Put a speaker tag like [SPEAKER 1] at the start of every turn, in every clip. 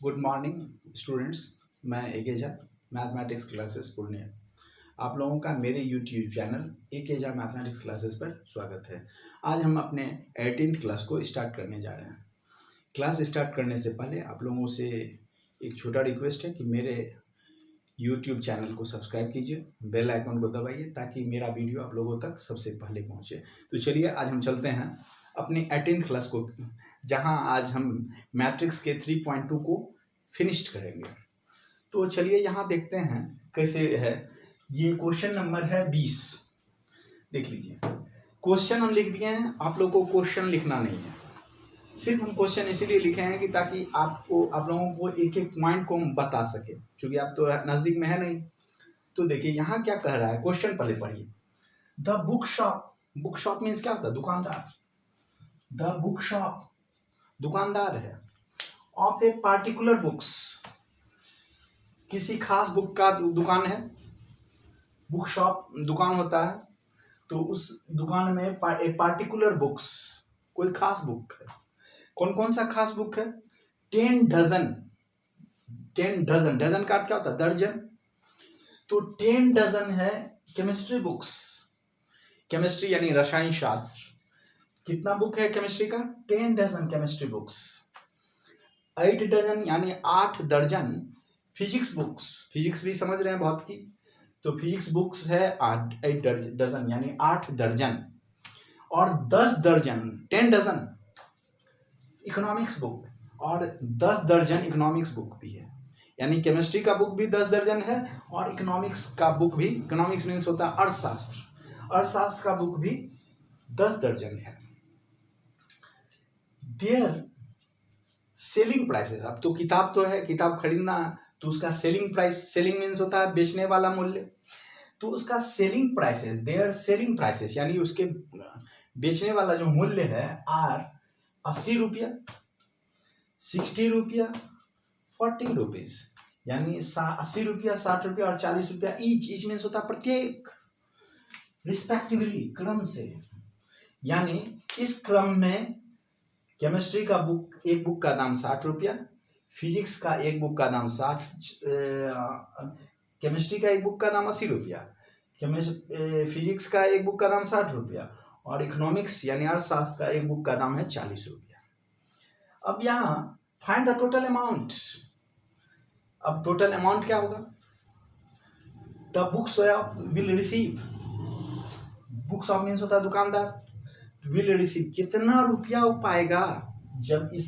[SPEAKER 1] Good morning students. मैं ए Jha, mathematics classes Purnia. आप लोगों का मेरे यूट्यूब चैनल ए झा मैथमेटिक्स क्लासेस पर स्वागत है। आज हम अपने 18th क्लास को स्टार्ट करने जा रहे हैं। क्लास स्टार्ट करने से पहले आप लोगों से एक छोटा रिक्वेस्ट है कि मेरे यूट्यूब चैनल को सब्सक्राइब कीजिए, बेल आइकन को दबाइए ताकि मेरा वीडियो आप लोगों तक सबसे पहले पहुंचे। तो चलिए आज हम चलते हैं अपनी 18th क्लास को, जहां आज हम मैट्रिक्स के 3.2 को फिनिश्ड करेंगे। तो चलिए यहाँ देखते हैं कैसे है। ये क्वेश्चन नंबर है 20। देख लीजिए, क्वेश्चन हम लिख दिए हैं। आप लोगों को क्वेश्चन लिखना नहीं है, सिर्फ हम क्वेश्चन इसीलिए लिखे हैं कि ताकि आप लोगों को एक एक पॉइंट को हम बता सके, क्योंकि आप तो नज़दीक में है नहीं। तो देखिए यहाँ क्या कह रहा है, क्वेश्चन पहले पढ़िए। The book shop, book shop means क्या होता है? दुकानदार। द बुक शॉप दुकानदार है। ऑफ ए पार्टिकुलर बुक्स, किसी खास बुक का दुकान है। बुक शॉप दुकान होता है, तो उस दुकान में ए पार्टिकुलर बुक्स, कोई खास बुक है। कौन कौन सा खास बुक है? 10 डजन। 10 डजन, डजन का क्या होता है? दर्जन। तो 10 डजन है केमिस्ट्री बुक्स। केमिस्ट्री यानी रसायन शास्त्र। कितना बुक है केमिस्ट्री का? 10 डजन केमिस्ट्री बुक्स। 8 डजन यानी 8 दर्जन फिजिक्स बुक्स। फिजिक्स भी समझ रहे हैं बहुत की, तो फिजिक्स बुक्स है 8 डजन यानी 8 दर्जन। और 10 दर्जन, 10 डजन इकोनॉमिक्स बुक, और 10 दर्जन इकोनॉमिक्स बुक भी है। यानी केमिस्ट्री का बुक भी 10 दर्जन है और इकोनॉमिक्स का बुक भी, इकोनॉमिक्स मीन्स होता है अर्थशास्त्र, अर्थशास्त्र का बुक भी 10 दर्जन है। देयर सेलिंग प्राइसेस, अब तो किताब तो है, किताब खरीदना, तो उसका सेलिंग प्राइस, सेलिंग मीन्स होता है बेचने वाला मूल्य, तो उसका selling prices, their selling prices यानी उसके बेचने वाला जो मूल्य है आर 80 रुपया, 60 रुपया, 40 रुपीज, यानी 80 रुपया, 60 रुपया और 40 रुपया ईच मीन्स होता है प्रत्येक, रिस्पेक्टिवली, क्रम से। यानी इस क्रम में केमिस्ट्री का बुक, एक बुक का दाम 60 रुपया, फिजिक्स का एक बुक का दाम 60, केमिस्ट्री का एक बुक का दाम 80 रुपया, फिजिक्स का एक बुक का दाम 60 रुपया और इकोनॉमिक्स यानी अर्थशास्त्र का एक बुक का दाम है 40 रुपया। अब यहाँ फाइंड द टोटल अमाउंट। अब टोटल अमाउंट क्या होगा? The books will receive, books of means होता है दुकानदार, विल रिसीव कितना रुपया वो पाएगा जब इस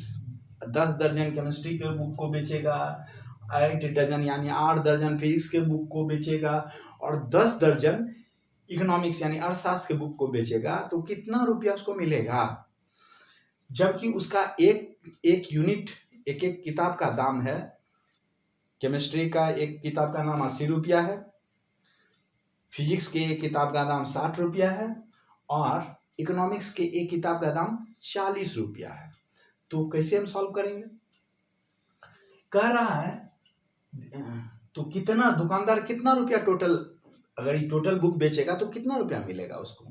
[SPEAKER 1] 10 दर्जन केमिस्ट्री के बुक को बेचेगा, 8 डजन यानी 8 दर्जन फिजिक्स के बुक को बेचेगा और 10 दर्जन इकोनॉमिक्स यानी अर्थशास्त्र के बुक को बेचेगा, तो कितना रुपया उसको मिलेगा? जबकि उसका एक यूनिट, एक किताब का दाम है। केमिस्ट्री का एक किताब का नाम 80 रुपया है, फिजिक्स के एक किताब का दाम 60 रुपया है और इकोनॉमिक्स के एक किताब का दाम 40 रुपया है। तो कैसे हम सॉल्व करेंगे? कह रहा है तो कितना, दुकानदार कितना रुपया टोटल, अगर ये टोटल बुक बेचेगा तो कितना रुपया मिलेगा उसको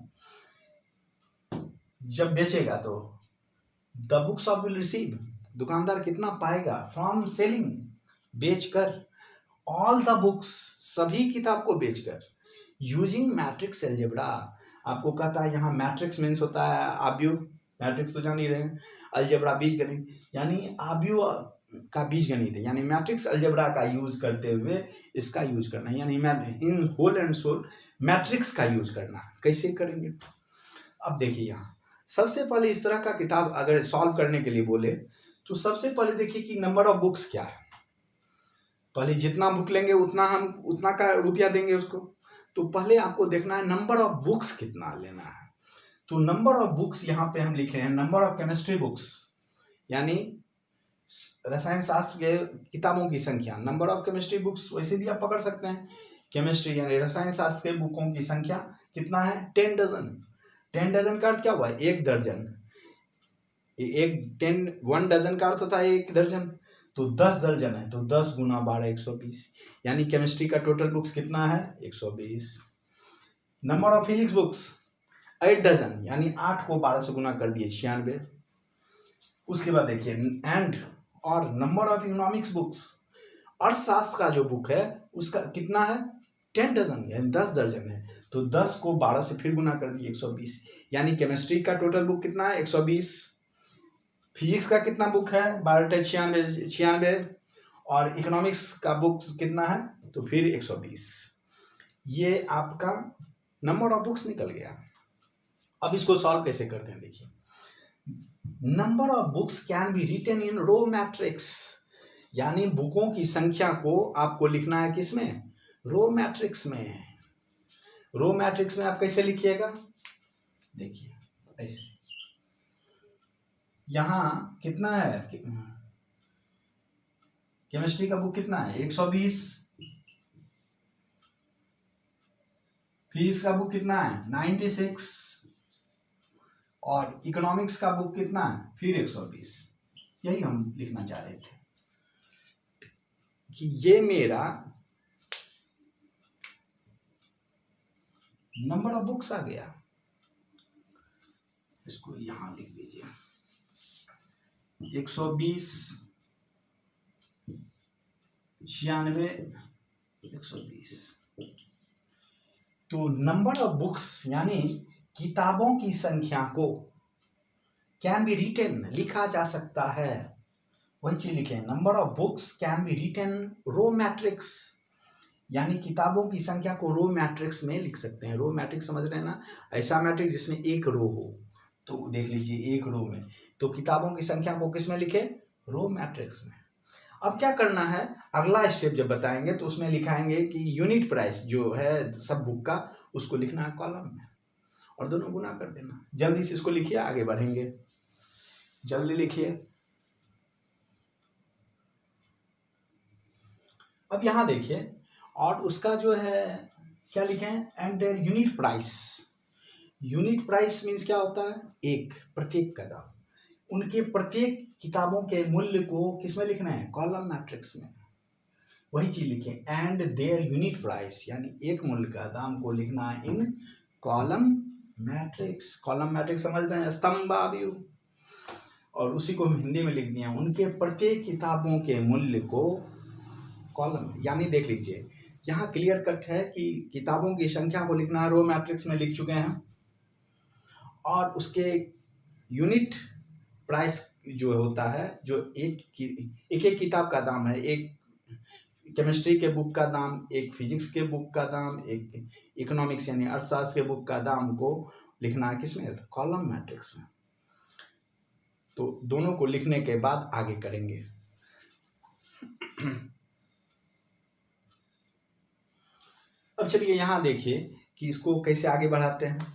[SPEAKER 1] जब बेचेगा? तो the books of will receive, दुकानदार कितना पाएगा फ्रॉम सेलिंग, बेचकर, ऑल द बुक्स, सभी किताब को बेचकर, यूजिंग मैट्रिक्स अलजेब्रा। आपको कहता है यहाँ मैट्रिक्स मीन्स होता है आव्यूह, मैट्रिक्स तो जान ही रहे हैं, अलजेब्रा बीजगणित, यानी आव्यूह का बीजगणित है, यानी मैट्रिक्स अलजेब्रा का यूज करते हुए इसका यूज करना, यानी in whole and sole matrix का यूज करना। कैसे करेंगे? अब देखिए यहाँ सबसे पहले इस तरह का किताब अगर सॉल्व करने के लिए बोले तो सबसे पहले देखिए कि नंबर ऑफ बुक्स क्या है। पहले जितना बुक लेंगे उतना का रुपया देंगे उसको, तो पहले आपको देखना है नंबर ऑफ बुक्स कितना लेना है। तो नंबर ऑफ बुक्स यहाँ पे हम लिखे हैं नंबर ऑफ केमिस्ट्री बुक्स, यानी रसायन शास्त्र के किताबों की संख्या। नंबर ऑफ केमिस्ट्री बुक्स वैसे भी आप पकड़ सकते हैं, केमिस्ट्री यानी रसायन शास्त्र के बुकों की संख्या कितना है? 10 डजन। 10 डजन का अर्थ क्या हुआ? एक दर्जन। एक 1 डजन का अर्थ होता है एक दर्जन, तो 10 दर्जन है, तो 10 गुना 12 120, यानी केमिस्ट्री का टोटल बुक्स कितना है? 120। Number of physics books 8 dozen, यानी 8 को 12 से गुना कर दिए 96। उसके बाद देखिए एंड और नंबर ऑफ इकोनॉमिक्स बुक्स, अर्थशास्त्र का जो बुक है उसका कितना है 10 डजन, यानी 10 दर्जन है। तो 10 को 12 से फिर गुना कर दिए 120, यानी केमिस्ट्री का टोटल बुक कितना है 120। फिजिक्स का कितना बुक है 12 96, और इकोनॉमिक्स का बुक कितना है तो फिर 120। ये आपका नंबर ऑफ बुक्स निकल गया। अब इसको सॉल्व कैसे करते हैं देखिए, number of books can be written in row matrix, यानी बुकों की संख्या को आपको लिखना है किसमें, रो मैट्रिक्स में। रो मैट्रिक्स में आप कैसे लिखिएगा, देखिए ऐसे, यहां कितना है, केमिस्ट्री का बुक कितना है 120, फिजिक्स का बुक कितना है 96, और इकोनॉमिक्स का बुक कितना है फिर 120। यही हम लिखना चाह रहे थे कि ये मेरा नंबर ऑफ बुक्स आ गया। इसको यहां लिख दीजिए 120 96 120। तो नंबर ऑफ बुक्स यानी किताबों की संख्या को कैन बी रिटन, लिखा जा सकता है, वही चीज लिखे, number of books can be written row matrix, यानी किताबों की संख्या को रो मैट्रिक्स में लिख सकते हैं। रो मैट्रिक्स समझ रहे हैं ना, ऐसा मैट्रिक्स जिसमें एक रो हो, तो देख लीजिए एक रो में, तो किताबों की संख्या को किस में लिखे, रो मैट्रिक्स में। अब क्या करना है, अगला स्टेप जब बताएंगे तो उसमें लिखाएंगे कि यूनिट प्राइस जो है सब बुक का, उसको लिखना है कॉलम में और दोनों गुना कर देना। जल्दी से इसको लिखिए, आगे बढ़ेंगे, जल्दी लिखिए। अब यहां देखिए, और उसका जो है क्या लिखे हैं, and their unit price. Unit price means क्या होता है, एक, प्रत्येक का दाम। उनके प्रत्येक किताबों के मूल्य को किसमें लिखना है, कॉलम मैट्रिक्स में। वही चीज लिखे, एंड देयर यूनिट प्राइस, यानी एक मूल्य का दाम को लिखना है इन कॉलम मैट्रिक्स। कॉलम मैट्रिक्स समझ रहे हैं, स्तंभाव्यूह, और उसी को हम हिंदी में लिख दिया, उनके प्रत्येक किताबों के मूल्य को कॉलम, यानी देख लीजिए यहाँ क्लियर कट है कि किताबों की संख्या को लिखना है रो मैट्रिक्स में लिख चुके हैं, और उसके यूनिट प्राइस जो होता है, जो एक किताब का दाम है, एक केमिस्ट्री के बुक का दाम, एक फिजिक्स के बुक का दाम, एक इकोनॉमिक्स यानी अर्थशास्त्र के बुक का दाम को लिखना है किसमें, कॉलम मैट्रिक्स में। तो दोनों को लिखने के बाद आगे करेंगे। अब चलिए यहाँ देखिए कि इसको कैसे आगे बढ़ाते हैं।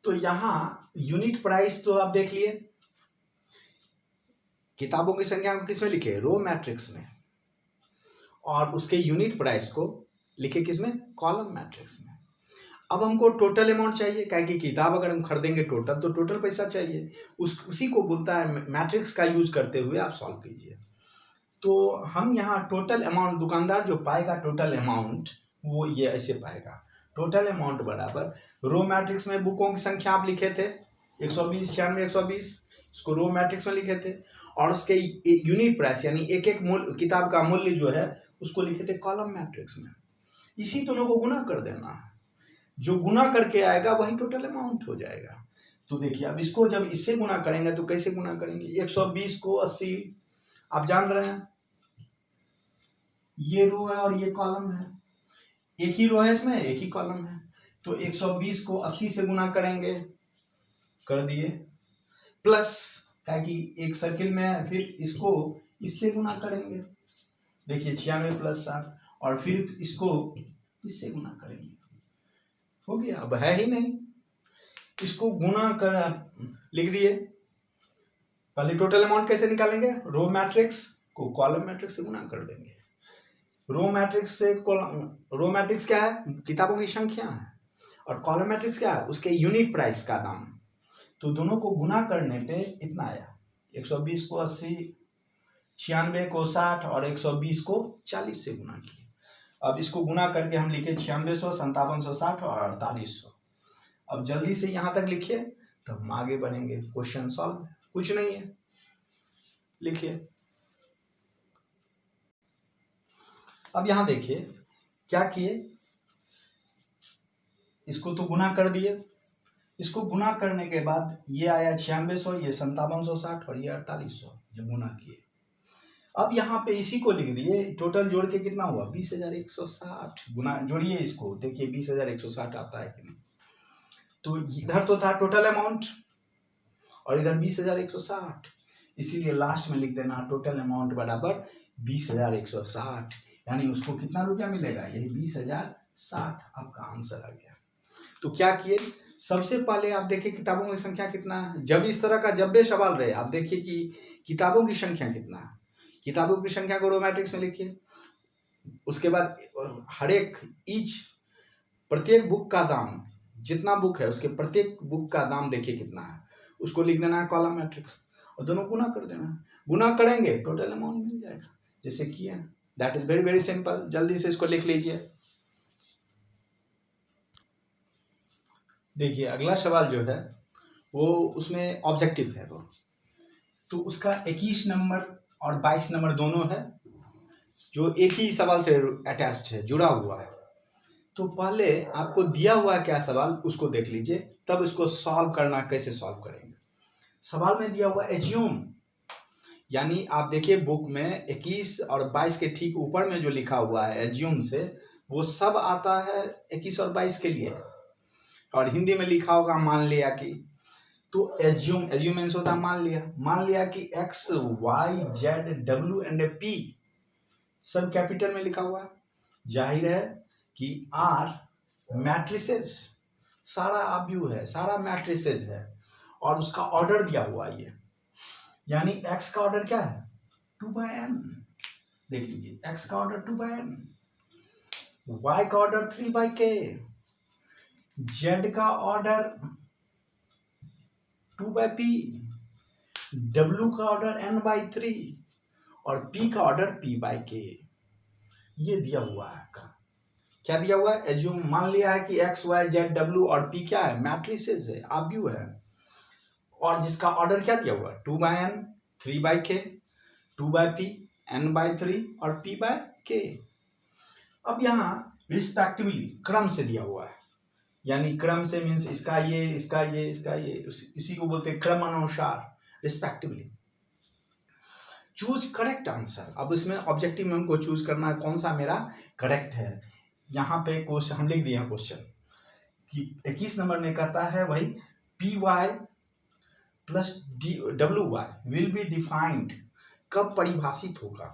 [SPEAKER 1] तो यहाँ यूनिट प्राइस तो आप देख लिए, किताबों की संख्या को किसमें लिखे, रो मैट्रिक्स में, और उसके यूनिट प्राइस को लिखे किसमें, कॉलम मैट्रिक्स में। अब हमको टोटल अमाउंट चाहिए, क्या कि किताब अगर हम खरीदेंगे टोटल तो टोटल पैसा चाहिए, उसी को बोलता है मैट्रिक्स का यूज करते हुए आप सॉल्व कीजिए। तो हम यहाँ टोटल अमाउंट, दुकानदार जो पाएगा टोटल अमाउंट वो ये ऐसे पाएगा, टोटल अमाउंट बराबर, रो मैट्रिक्स में बुकों की संख्या आप लिखे थे 120 96 120, इसको रो मैट्रिक्स में लिखे थे, और उसके यूनिट प्राइस यानी एक एक मूल्य, किताब का मूल्य जो है उसको लिखे थे कॉलम मैट्रिक्स में। इसी दोनों को गुना कर देना है, जो गुना करके आएगा वही टोटल अमाउंट हो जाएगा। तो देखिए अब इसको जब इससे गुना करेंगे तो कैसे गुना करेंगे, 120 को 80, आप जान रहे हैं ये रो है और ये कॉलम है, एक ही रो है इसमें एक ही कॉलम है, तो 120 को 80 से गुना करेंगे, कर दिए, प्लस क्या कि एक सर्किल में है, फिर इसको इससे गुना करेंगे, देखिए 96 प्लस 60, और फिर इसको इससे गुना करेंगे, हो गया। अब है ही नहीं, इसको गुना कर लिख दिए। पहले टोटल अमाउंट कैसे निकालेंगे, रो मैट्रिक्स को कॉलम मैट्रिक्स से गुना कर देंगे। रो मैट्रिक्स से रो मैट्रिक्स क्या है, किताबों की संख्या है, और कॉलम मैट्रिक्स क्या है, उसके यूनिट प्राइस का दाम। तो दोनों को गुना करने पे इतना आया, 120 को 80, 96 को 60 और 120 को 40 से गुना किया। अब इसको गुना करके हम लिखे 9600, 5760 और 4800। अब जल्दी से यहाँ तक लिखिए तब हम आगे बढ़ेंगे, क्वेश्चन सॉल्व, कुछ नहीं है, लिखिए अब यहाँ देखिए क्या किए, इसको तो गुना कर दिए, इसको गुना करने के बाद ये आया 9600, ये 5760 और ये 4800, जब गुना किए। अब यहाँ पे इसी को लिख दिए, टोटल जोड़ के कितना हुआ 20160, गुना जोड़िए इसको, देखिए 20160 आता है कि नहीं। तो इधर तो था टोटल अमाउंट और इधर 20160, इसीलिए लास्ट में लिख देना टोटल अमाउंट बराबर 20160, यानी उसको कितना रुपया मिलेगा, यही 20060 आपका आंसर आ गया। तो क्या किए, सबसे पहले आप देखिए किताबों की संख्या कितना है। जब इस तरह का जब भी सवाल रहे आप देखिए कि किताबों की संख्या कितना है, किताबों की संख्या को रो मैट्रिक्स में लिखिए। उसके बाद हर एक प्रत्येक बुक का दाम, जितना बुक है उसके प्रत्येक बुक का दाम देखिए कितना है, उसको लिख देना है कॉलम मैट्रिक्स और दोनों गुना कर देना है। गुना करेंगे टोटल अमाउंट मिल जाएगा, जैसे किया। That is very very simple, जल्दी से इसको लिख लीजिए। देखिए अगला सवाल जो है वो उसमें ऑब्जेक्टिव है वो, तो उसका 21 नंबर और 22 नंबर दोनों है, जो एक ही सवाल से अटैच्ड है, जुड़ा हुआ है। तो पहले आपको दिया हुआ क्या सवाल उसको देख लीजिए, तब इसको सॉल्व करना, कैसे सॉल्व करेंगे। सवाल में दिया हुआ एज्यूम, यानी आप देखिए बुक में 21 और 22 के ठीक ऊपर में जो लिखा हुआ है एज्यूम से, वो सब आता है 21 और 22 के लिए, और हिंदी में लिखा होगा मान लिया कि। तो एज्यूम, एज्यूमेंस होता है मान लिया कि X Y Z W and P सब कैपिटल में लिखा हुआ है। जाहिर है कि आर मैट्रिसेस, सारा आव्यूह है, सारा मैट्रिसेस है, और उसका ऑर्डर दिया हुआ है ये, यानी एक्स का ऑर्डर क्या है 2/n, देख लीजिए एक्स का ऑर्डर 2/n, वाई का ऑर्डर 3/k, जेड का ऑर्डर 2/p, डब्ल्यू का ऑर्डर n/3 और p का ऑर्डर p/k। ये दिया हुआ है आपका, क्या दिया हुआ है एज्यूम, मान लिया है कि x y z w और p क्या है मैट्रिसेस है, आव्यूह है, और जिसका ऑर्डर क्या दिया हुआ है 2/n 3/k 2/p n/3 और p/k। अब यहाँ रिस्पेक्टिवली क्रम से दिया हुआ है, यानी क्रम से मीन्स इसका ये इसका ये इसका ये, इसी को बोलते हैं क्रमानुसार, रिस्पेक्टिवली। चूज करेक्ट आंसर, अब इसमें ऑब्जेक्टिव में हमको चूज करना है कौन सा मेरा करेक्ट है। यहाँ पे क्वेश्चन हम लिख दिए हैं क्वेश्चन कि 21 नंबर में कहता है वही P Y plus W Y will be defined, कब परिभाषित होगा,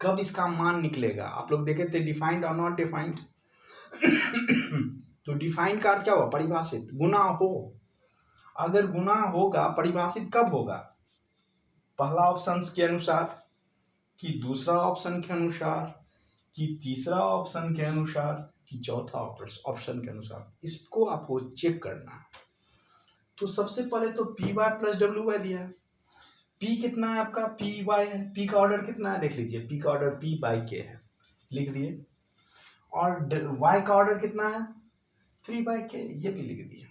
[SPEAKER 1] कब इसका मान निकलेगा। आप लोग देखे थे डिफाइंड और नॉट डिफाइंड। तो डिफाइंड का अर्थ क्या हुआ परिभाषित, गुना हो, अगर गुना होगा परिभाषित कब होगा, पहला ऑप्शन के अनुसार कि दूसरा ऑप्शन के अनुसार कि तीसरा ऑप्शन के अनुसार कि चौथा ऑप्शन के अनुसार, इसको आपको चेक करना है। तो सबसे पहले तो P Y plus W Y दिया है, पी कितना है आपका पी वाई है, पी का ऑर्डर कितना है देख लीजिए, पी का ऑर्डर p/k है, लिख दिए, और वाई का ऑर्डर कितना है 3/k, ये भी लिख दिए।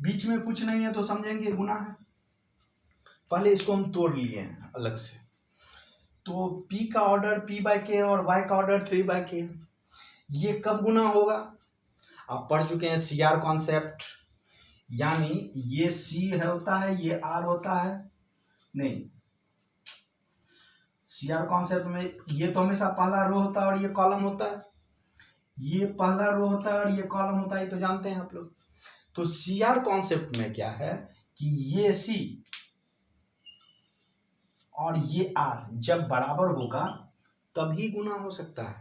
[SPEAKER 1] बीच में कुछ नहीं है तो समझेंगे गुना है, पहले इसको हम तोड़ लिए हैं अलग से। तो p का ऑर्डर p/k और y का ऑर्डर 3/k, ये कब गुना होगा, आप पढ़ चुके हैं CR कॉन्सेप्ट, यानी ये C है होता है, ये R होता है, नहीं CR कॉन्सेप्ट में ये तो हमेशा पहला रो होता है और ये कॉलम होता है, ये पहला रो होता है और ये कॉलम होता है, तो जानते हैं आप लोग। तो CR कॉन्सेप्ट में क्या है कि ये C और ये R जब बराबर होगा तभी गुना हो सकता है,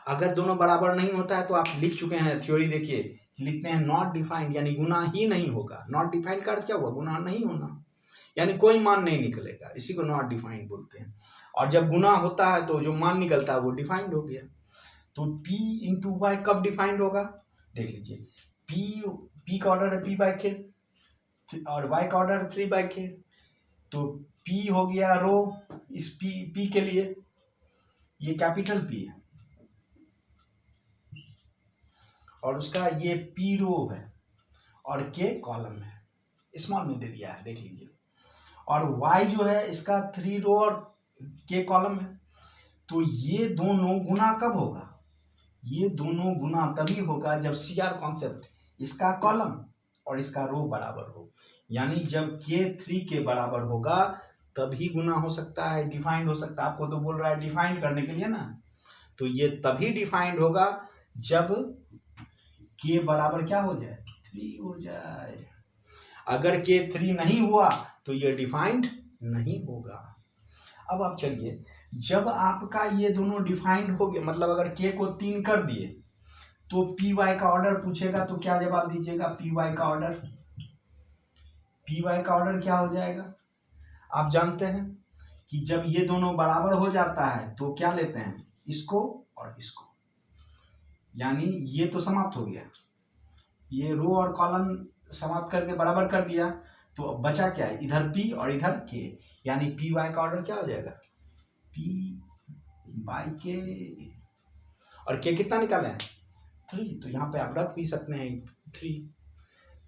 [SPEAKER 1] अगर दोनों बराबर नहीं होता है तो आप लिख चुके हैं थ्योरी, देखिए लिखते हैं नॉट डिफाइंड, यानी गुना ही नहीं होगा। नॉट डिफाइंड का अर्थ क्या हुआ, गुना नहीं होना, यानी कोई मान नहीं निकलेगा, इसी को नॉट डिफाइंड बोलते हैं। और जब गुना होता है तो जो मान निकलता है वो डिफाइंड हो गया। तो p इंटू वाई कब डिफाइंड होगा, देख लीजिए, p का ऑर्डर है p/k और y का ऑर्डर 3/k, तो p हो गया रो, इस p के लिए ये कैपिटल P है और उसका ये P रो है और K कॉलम है, स्मॉल में दे दिया है देख लीजिए, और Y जो है इसका 3 रो और K कॉलम है। तो ये दोनों गुना कब होगा? ये दोनों गुना तभी होगा जब सी आर कॉन्सेप्ट इसका कॉलम और इसका रो बराबर हो, यानी जब के 3 के बराबर होगा तभी गुना हो सकता है, डिफाइंड हो सकता है। आपको तो बोल रहा है डिफाइंड करने के लिए ना, तो ये तभी डिफाइंड होगा जब के बराबर क्या हो जाए? 3 हो जाए। अगर के 3 नहीं हुआ तो ये डिफाइंड नहीं होगा। अब आप चलिए, जब आपका ये दोनों डिफाइंड हो गए, मतलब अगर के को 3 कर दिए तो पी वाई का ऑर्डर पूछेगा तो क्या जवाब दीजिएगा? पी वाई का ऑर्डर, पी वाई का ऑर्डर क्या हो जाएगा? आप जानते हैं कि जब ये दोनों बराबर हो जाता है तो क्या लेते हैं? इसको और इसको, यानी ये तो समाप्त हो गया, ये रो और कॉलम समाप्त करके बराबर कर दिया, तो अब बचा क्या है? इधर पी और इधर के, यानी पी वाई का ऑर्डर क्या हो जाएगा? पी बाई के। और के कितना निकाले हैं? 3, तो यहाँ पे आप रख भी सकते हैं 3,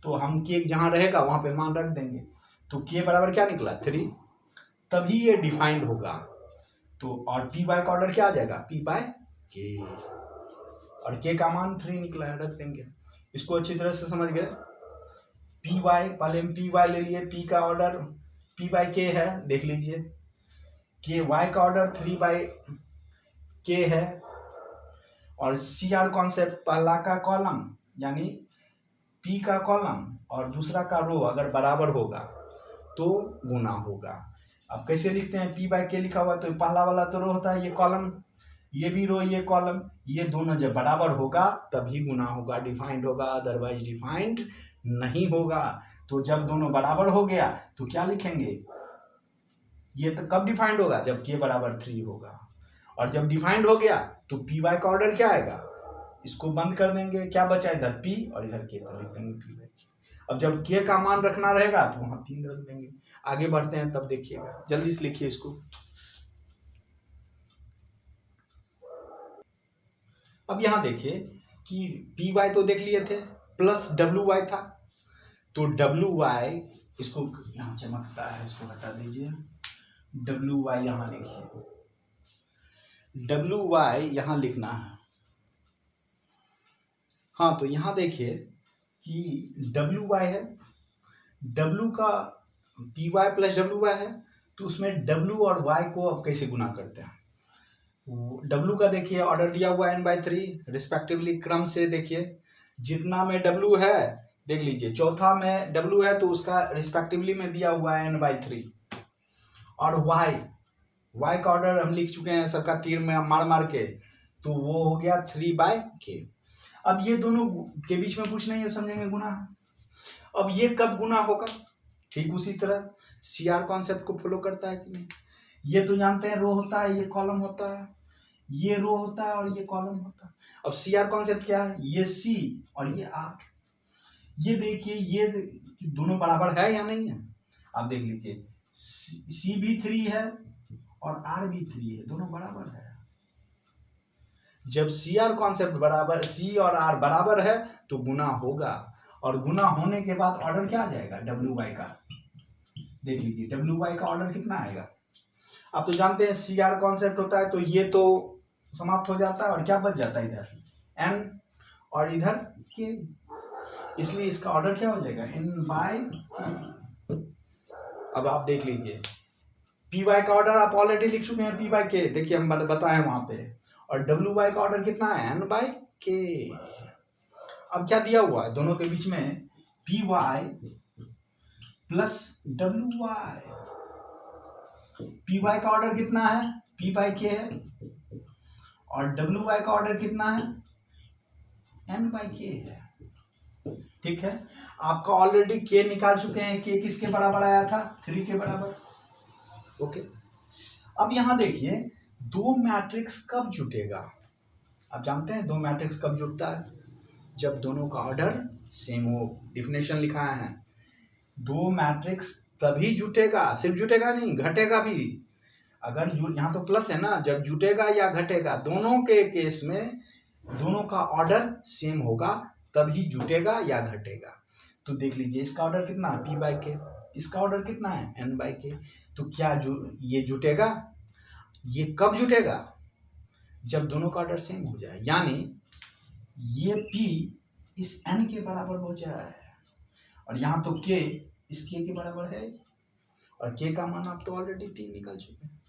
[SPEAKER 1] तो हम के जहाँ रहेगा वहाँ पे मान रख देंगे, तो के बराबर क्या निकला? 3, तभी ये डिफाइंड होगा। तो और पी वाई का ऑर्डर क्या आ जाएगा? पी बाय के, और के का मान 3 निकला है, रख देंगे। इसको अच्छी तरह से समझ गए? पी वाई, पहले हम पी वाई ले लिए, पी का ऑर्डर पी बाई के है, देख लीजिए, के वाई का ऑर्डर 3 बाई के है, और सी आर कॉन्सेप्ट पहला का कॉलम यानी पी का कॉलम और दूसरा का रो अगर बराबर होगा तो गुना होगा। अब कैसे लिखते हैं? पी बाई के लिखा हुआ तो पहला वाला तो रो होता है, ये कॉलम, ये भी रो, ये कॉलम, ये दोनों जब बराबर होगा तभी गुना होगा, डिफाइंड होगा, अदरवाइज डिफाइंड नहीं होगा। तो जब दोनों बराबर हो गया तो क्या लिखेंगे? ये तो कब डिफाइंड होगा? जब के बराबर 3 होगा, और जब डिफाइंड हो गया तो पी वाई का ऑर्डर क्या आएगा? इसको बंद कर देंगे, क्या बचा? इधर पी और इधर के, तो लिख देंगे पी वाई के। अब जब के का मान रखना रहेगा तो वहां 3 रख देंगे। आगे बढ़ते हैं तब देखिएगा, जल्दी से लिखिए इसको। अब यहाँ देखिए कि पी वाई तो देख लिए थे, प्लस डब्ल्यू वाई था, तो डब्ल्यू वाई, इसको यहाँ चमकता है, इसको हटा दीजिए, डब्ल्यू वाई यहाँ लिखिए, डब्ल्यू वाई यहाँ लिखना है। हाँ, तो यहाँ देखिए कि डब्ल्यू वाई है, डब्ल्यू का P Y plus W Y है, तो उसमें डब्ल्यू और वाई को अब कैसे गुना करते हैं? डब्ल्यू का देखिए ऑर्डर दिया हुआ है n/3 रिस्पेक्टिवली, क्रम से देखिए, जितना में डब्ल्यू है देख लीजिए, चौथा में डब्ल्यू है तो उसका रिस्पेक्टिवली में दिया हुआ है n/3, और वाई का ऑर्डर हम लिख चुके हैं सबका तीर में मार मार के, तो वो हो गया 3/k। अब ये दोनों के बीच में कुछ नहीं है, समझेंगे गुना। अब ये कब गुना होगा? ठीक उसी तरह सी आर कॉन्सेप्ट को फॉलो करता है कि नहीं? ये तो जानते हैं रो होता है, ये कॉलम होता है, ये रो होता है और ये कॉलम होता है। अब सी आर कॉन्सेप्ट क्या है? ये सी और ये आर, ये देखिए ये दोनों बराबर है या नहीं है? आप देख लीजिए, सी भी 3 है और आर भी 3 है, दोनों बराबर है। जब सी आर कॉन्सेप्ट बराबर, सी और आर बराबर है तो गुना होगा, और गुना होने के बाद ऑर्डर क्या आ जाएगा? डब्ल्यू वाई का, देख लीजिए डब्ल्यू वाई का ऑर्डर कितना आएगा? आप तो जानते हैं सी आर कॉन्सेप्ट होता है तो ये तो समाप्त हो जाता है, और क्या बच जाता है? इधर एन और इधर के, इसलिए इसका ऑर्डर क्या हो जाएगा? n/k। अब आप देख लीजिए पी वाई का ऑर्डर आप ऑलरेडी लिख चुके हैं, p/k देखिए हम बताए वहां पे, और डब्ल्यू वाई का ऑर्डर कितना है? n/k। अब क्या दिया हुआ है दोनों के बीच में? P Y plus W Y, P Y का ऑर्डर कितना है? p/k है, और डब्ल्यू वाई का ऑर्डर कितना है? n/k है। ठीक है, आपका ऑलरेडी k निकाल चुके हैं, k किसके बराबर आया था? 3 के बराबर। ओके, अब यहां देखिए दो मैट्रिक्स कब जुटेगा? आप जानते हैं दो मैट्रिक्स कब जुटता है? जब दोनों का ऑर्डर सेम हो। डिफिनेशन लिखा है, दो मैट्रिक्स तभी जुटेगा, सिर्फ जुटेगा नहीं घटेगा भी। अगर यहाँ तो प्लस है ना, जब जुटेगा या घटेगा, दोनों के केस में दोनों का ऑर्डर सेम होगा तभी जुटेगा या घटेगा। तो देख लीजिए इसका ऑर्डर कितना है? p/k, इसका ऑर्डर कितना है? n/k। तो क्या ये जुटेगा? ये कब जुटेगा? जब दोनों का ऑर्डर सेम हो जाए, यानी ये p इस n के बराबर हो जाए और यहाँ तो k इस k के बराबर है और k का मान आप तो ऑलरेडी 3 निकल चुके हैं।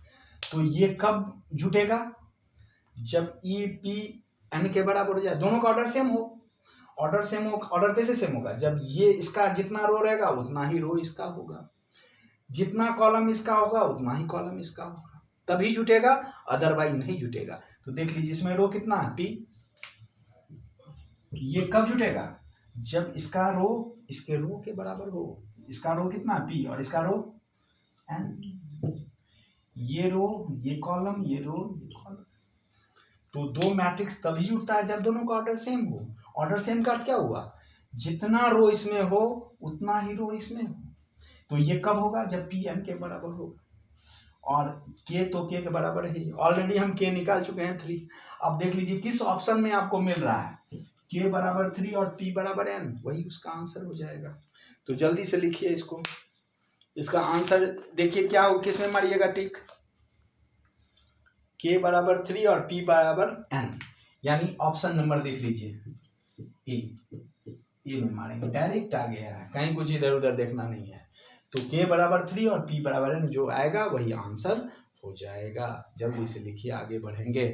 [SPEAKER 1] तो ये कब जुटेगा? जब e p n के बराबर हो जाए, दोनों का ऑर्डर सेम हो। ऑर्डर सेम हो, ऑर्डर कैसे सेम होगा? जब ये इसका जितना रो रहेगा उतना ही रो इसका होगा, जितना कॉलम इसका होगा उतना ही कॉलम इसका होगा, तभी जुटेगा, अदरवाइज नहीं जुटेगा। तो देख लीजिए इसमें रो कितना है p, ये कब जुटेगा? जब इसका रो इसके रो के बराबर हो। इसका रो कितना है p और इसका रो n, ये रो ये कॉलम ये रो ये कॉलम। तो दो मैट्रिक्स तभी जुटता है जब दोनों का ऑर्डर सेम हो। ऑर्डर सेम का अर्थ क्या हुआ? जितना रो इसमें हो उतना ही रो इसमें हो। तो ये कब होगा? जब p n के बराबर होगा और k तो k के बराबर है, ऑलरेडी हम k निकाल चुके हैं 3। अब देख लीजिए किस ऑप्शन में आपको मिल रहा है, k बराबर 3 और p बराबर n, वही उसका आंसर हो जाएगा। तो जल्दी से लिखिए इसको, इसका आंसर देखिए क्या हो, किस में मारिएगा टिक? k बराबर 3 और p बराबर n, यानी ऑप्शन नंबर देख लीजिए ए में मारेंगे, डायरेक्ट आ गया है, कहीं कुछ इधर उधर देखना नहीं है। तो k बराबर 3 और p बराबर n जो आएगा वही आंसर हो जाएगा। जल्दी से लिखिए, आगे बढ़ेंगे।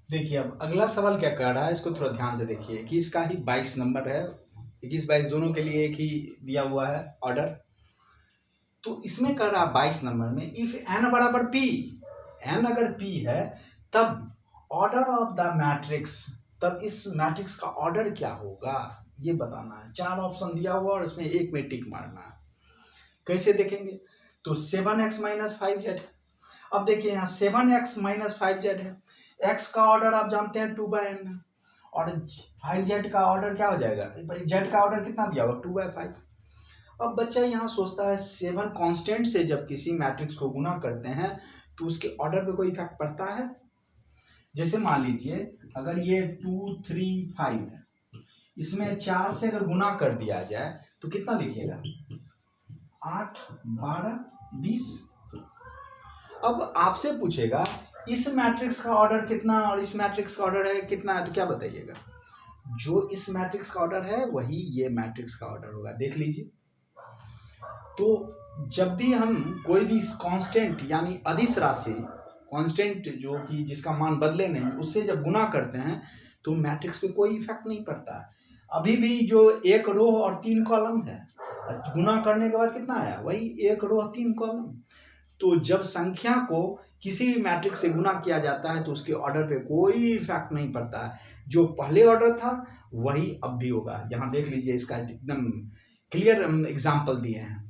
[SPEAKER 1] देखिए अब अगला सवाल क्या कर रहा है, इसको थोड़ा ध्यान से देखिए कि इसका ही 22 नंबर है, 21-22 दोनों के लिए एक ही दिया हुआ है ऑर्डर। तो इसमें कर रहा है 22 नंबर में, इफ n बराबर p, n अगर p है तब ऑर्डर ऑफ द मैट्रिक्स, तब इस मैट्रिक्स का ऑर्डर क्या होगा ये बताना है। 4 ऑप्शन दिया हुआ और इसमें एक में टिक मारना है। कैसे देखेंगे? तो 7x - 5z। अब देखिए यहाँ 7x - 5z है, x का ऑर्डर आप जानते हैं 2/n और 5z का ऑर्डर क्या हो जाएगा? z का ऑर्डर कितना दिया हुआ? 2/5। अब बच्चा यहाँ सोचता है 7 कांस्टेंट से जब किसी मैट्रिक्स को गुना करते हैं तो उसके ऑर्डर पे कोई इफेक्ट पड़ता है? जैसे मान लीजिए अगर ये 2 3 5 है, इसमें 4 से अगर गुना कर दिया जाए तो कितना लिखिएगा? 8 12 20। अब आपसे पूछेगा इस मैट्रिक्स का ऑर्डर कितना और इस मैट्रिक्स का ऑर्डर है कितना है, तो क्या बताइएगा? जो इस मैट्रिक्स का ऑर्डर है वही ये मैट्रिक्स का ऑर्डर होगा। देख लीजिए, तो जब भी हम कोई भी कांस्टेंट यानी अदिश राशि, कांस्टेंट जो कि जिसका मान बदले नहीं, उससे जब गुना करते हैं तो मैट्रिक्स पे कोई इफेक्ट नहीं पड़ता। अभी भी जो एक रो और 3 कॉलम है, गुना करने के बाद कितना आया? वही एक रो और 3 कॉलम। तो जब संख्या को किसी भी मैट्रिक्स से गुना किया जाता है तो उसके ऑर्डर पे कोई इफेक्ट नहीं पड़ता है। जो पहले ऑर्डर था वही अब भी होगा। यहाँ देख लीजिए, इसका एकदम क्लियर एग्जाम्पल दिए हैं।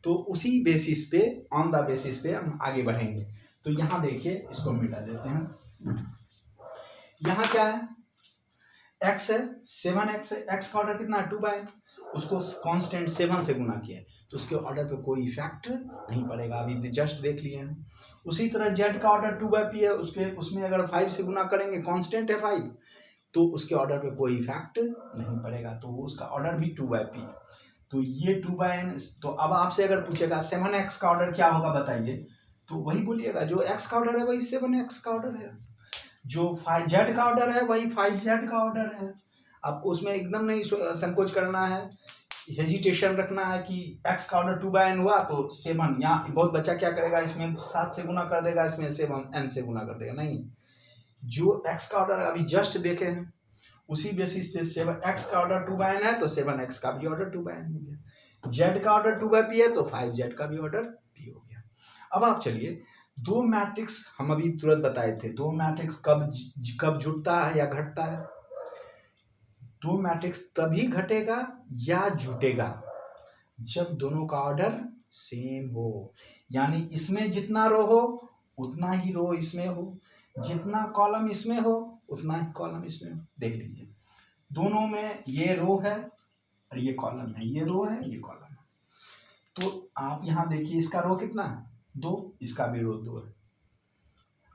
[SPEAKER 1] तो उसी बेसिस पे, ऑन द बेसिस पे हम आगे बढ़ेंगे। तो यहाँ देखिए, इसको मिटा देते हैं। यहाँ क्या है? x है, 7x है, x का ऑर्डर कितना है? 2/n। उसको कांस्टेंट 7 से गुना किया तो उसके ऑर्डर पे कोई इफेक्ट नहीं पड़ेगा, अभी जस्ट देख लिए हैं। उसी तरह z का ऑर्डर 2/p है, उसमें अगर 5 से गुना करेंगे, कांस्टेंट है 5, तो उसके ऑर्डर पे कोई इफेक्ट नहीं पड़ेगा, तो उसका ऑर्डर भी 2/p। तो ये 2/n। तो अब आपसे अगर पूछेगा 7x का ऑर्डर क्या होगा बताइए, तो वही बोलिएगा जो x का ऑर्डर है वही 7x का ऑर्डर है, जो 5z का ऑर्डर है वही 5z का ऑर्डर है। आपको उसमें एकदम नहीं संकोच करना है, हेजिटेशन रखना है कि x का ऑर्डर 2/n हुआ तो 7, यहाँ बहुत बच्चा क्या करेगा, इसमें 7 से गुना कर देगा, इसमें 7n से गुना कर देगा। नहीं, जो x का ऑर्डर अभी जस्ट देखे हैं उसी बेसिस पे 7x का ऑर्डर 2/n है तो 7x का भी ऑर्डर 2/n हो गया। z का ऑर्डर 2/p है तो 5z का भी ऑर्डर p हो गया। अब आप चलिए, दो मैट्रिक्स हम अभी तुरंत बताए थे, दो मैट्रिक्स कब जुटता है या घटता है? दो मैट्रिक्स तभी घटेगा या जुटेगा जब दोनों का ऑर्डर सेम हो, यानी इसमें जितना रो हो उतना ही रो इसमें हो, जितना कॉलम इसमें हो उतना ही कॉलम इसमें हो। देख लीजिए, दोनों में ये रो है और ये कॉलम है, ये रो है ये कॉलम है। तो आप यहाँ देखिए, इसका रो कितना है? 2, इसका भी रो 2 है।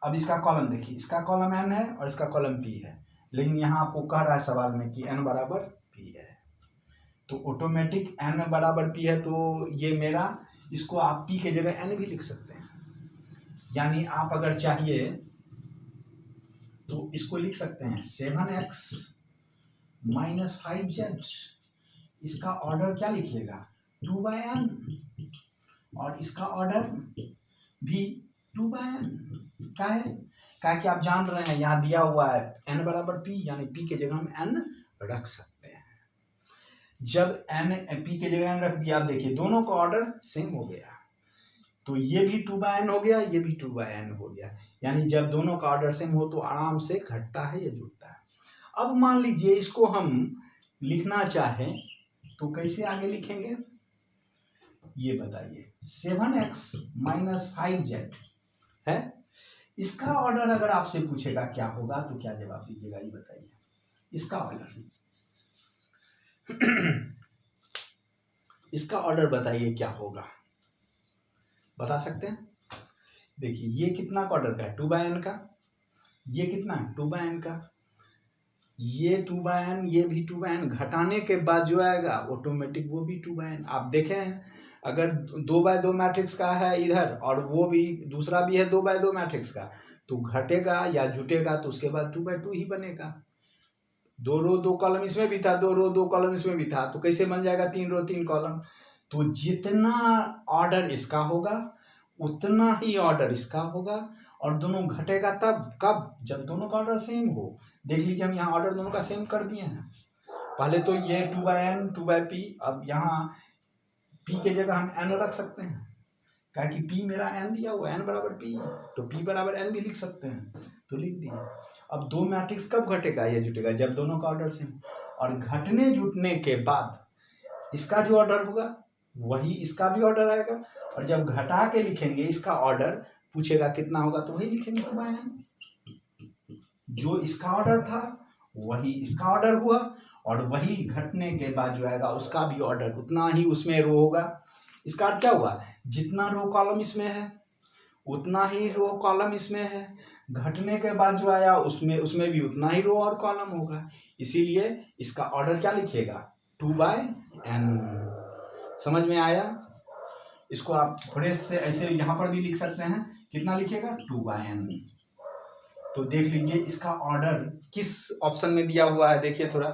[SPEAKER 1] अब इसका कॉलम देखिए, इसका कॉलम n है और इसका कॉलम p है, लेकिन यहाँ आपको कह रहा है सवाल में कि n बराबर p है, तो ऑटोमेटिक n बराबर p है, तो ये मेरा इसको आप p के जगह n भी लिख सकते हैं। यानी आप अगर चाहिए तो इसको लिख सकते हैं 7x माइनस 5z, इसका ऑर्डर क्या लिखिएगा 2/n, और इसका ऑर्डर भी 2/n। क्या है, क्या कि आप जान रहे हैं यहाँ दिया हुआ है n बराबर p, यानी p के जगह हम n रख सकते हैं। जब p के जगह n रख दिया, आप देखिए दोनों का ऑर्डर सेम हो गया, तो ये भी 2/n हो गया, ये भी 2/n हो गया। यानी जब दोनों का ऑर्डर सेम हो तो आराम से घटता है या जुड़ता है। अब मान लीजिए इसको हम लिखना चाहें तो कैसे आगे लिखेंगे ये बताइए। 7x माइनस 5z है, इसका ऑर्डर अगर आपसे पूछेगा क्या होगा तो क्या जवाब दीजिएगा ये बताइए। इसका ऑर्डर इसका ऑर्डर बताइए क्या होगा, बता सकते हैं। देखिए ये कितना का ऑर्डर का है 2/n का, ये कितना है 2/n का, ये 2/n, ये भी 2/n, घटाने के बाद जो आएगा ऑटोमेटिक वो भी 2/n। आप देखें अगर 2/2 मैट्रिक्स का है इधर और वो भी दूसरा भी है 2/2 मैट्रिक्स का, तो घटेगा या जुटेगा तो उसके बाद 2/2 ही बनेगा। 2 रो 2 कॉलम इसमें भी था, 2 रो 2 कॉलम इसमें भी था, तो कैसे बन जाएगा 3 रो 3 कॉलम। तो जितना ऑर्डर इसका होगा उतना ही ऑर्डर इसका होगा, और दोनों घटेगा तब कब, जब दोनों का ऑर्डर सेम हो। देख लीजिए हम यहाँ ऑर्डर दोनों का सेम कर दिए हैं। पहले तो ये 2/n 2/p, अब यहाँ p के जगह हम n रख सकते हैं, क्या कि p मेरा n दिया हुआ n बराबर p, तो p बराबर n भी लिख सकते हैं, तो लिख दिए। अब दो मैट्रिक्स कब घटेगा या जुटेगा, जब दोनों का ऑर्डर सेम, और घटने जुटने के बाद इसका जो ऑर्डर होगा वही इसका भी ऑर्डर आएगा, और जब घटा के लिखेंगे इसका ऑर्डर पूछेगा कितना होगा तो वही लिखेंगे 2/n। जो इसका ऑर्डर था वही इसका ऑर्डर हुआ, और वही घटने के बाद जो आएगा उसका भी ऑर्डर उतना ही उसमें रो होगा। इसका अर्थ क्या हुआ, जितना रो कॉलम इसमें है उतना ही रो कॉलम इसमें है, घटने के बाद जो आया उसमें भी उतना ही रो और कॉलम होगा। इसीलिए इसका ऑर्डर क्या लिखिएगा 2/n। समझ में आया। इसको आप थोड़े से ऐसे यहाँ पर भी लिख सकते हैं, कितना लिखिएगा 2/n। तो देख लीजिए इसका ऑर्डर किस ऑप्शन में दिया हुआ है, देखिए थोड़ा